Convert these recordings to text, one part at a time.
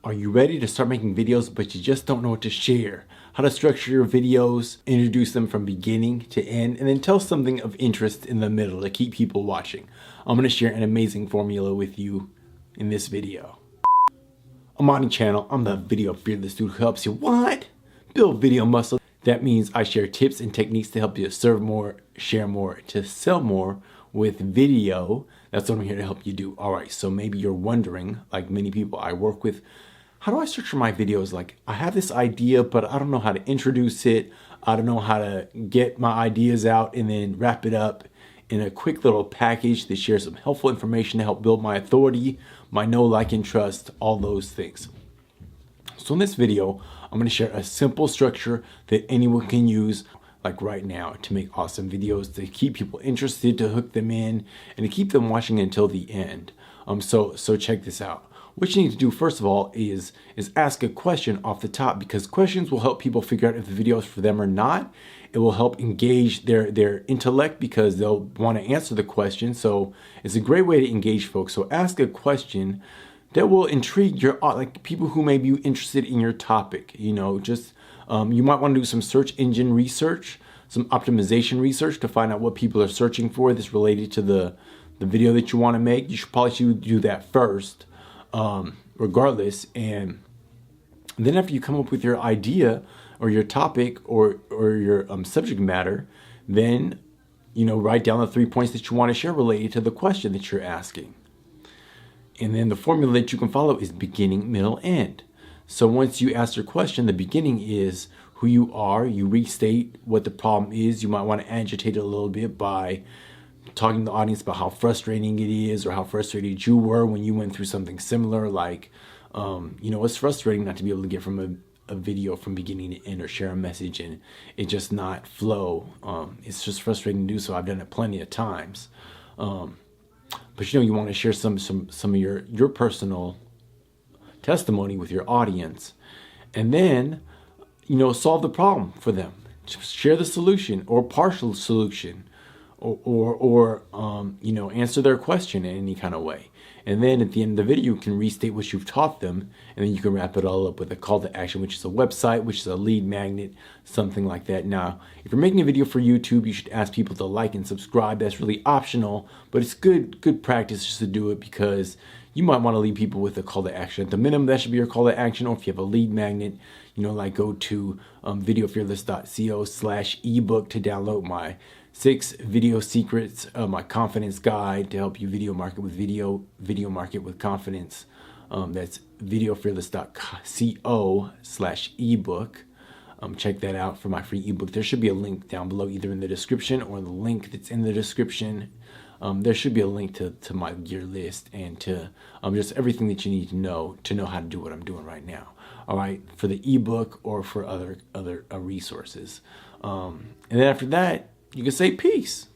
Are you ready to start making videos but you just don't know what to share? How to structure your videos, introduce them from beginning to end, and then tell something of interest in the middle to keep people watching. I'm going to share an amazing formula with you in this video. Amani Channel, I'm the video fearless dude who helps you what? Build video muscle. That means I share tips and techniques to help you serve more, share more, to sell more with video. That's what I'm here to help you do. All right, so maybe you're wondering, like many people I work with, how do I structure my videos? Like, I have this idea, but I don't know how to introduce it. I don't know how to get my ideas out and then wrap it up in a quick little package that shares some helpful information to help build my authority, my know, like, and trust, all those things. So in this video, I'm going to share a simple structure that anyone can use like right now to make awesome videos, to keep people interested, to hook them in, and to keep them watching until the end. So check this out. What you need to do first of all is ask a question off the top, because questions will help people figure out if the video is for them or not. It will help engage their intellect because they'll want to answer the question. So it's a great way to engage folks. So ask a question that will intrigue your like people who may be interested in your topic. You know, just you might want to do some search engine research, some optimization research to find out what people are searching for that's related to the video that you want to make. You should probably do that first. Regardless, and then after you come up with your idea or your topic or your subject matter, then write down the 3 points that you want to share related to the question that you're asking. And then the formula that you can follow is beginning, middle, end. So once you ask your question, the beginning is who you are. You restate what the problem is. You might want to agitate it a little bit by talking to the audience about how frustrating it is, or how frustrated you were when you went through something similar. Like, it's frustrating not to be able to get from a video from beginning to end, or share a message and it just not flow. It's just frustrating to do so. I've done it plenty of times. But you want to share some of your personal testimony with your audience, and then solve the problem for them. Just share the solution or partial solution. Or answer their question in any kind of way. And then at the end of the video, you can restate what you've taught them, and then you can wrap it all up with a call to action, which is a website, which is a lead magnet, something like that. Now, if you're making a video for YouTube, you should ask people to like and subscribe. That's really optional, but it's good practice just to do it, because you might want to leave people with a call to action. At the minimum, that should be your call to action. Or if you have a lead magnet, like go to videofearless.co/ebook to download my 6 video secrets, my confidence guide to help you video market with confidence. That's videofearless.co/ebook. Check that out for my free ebook. There should be a link down below, either in the description or the link that's in the description. There should be a link to my gear list and to just everything that you need to know how to do what I'm doing right now. All right, for the ebook or for other resources. And then after that, you can say peace.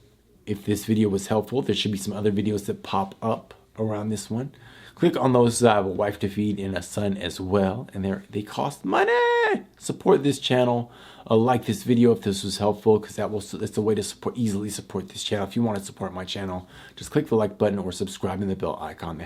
If this video was helpful, there should be some other videos that pop up around this one. Click on those. I have a wife to feed and a son as well, and they cost money. Support this channel. Like this video if this was helpful, because that's a way to easily support this channel. If you want to support my channel, just click the like button or subscribe in the bell icon.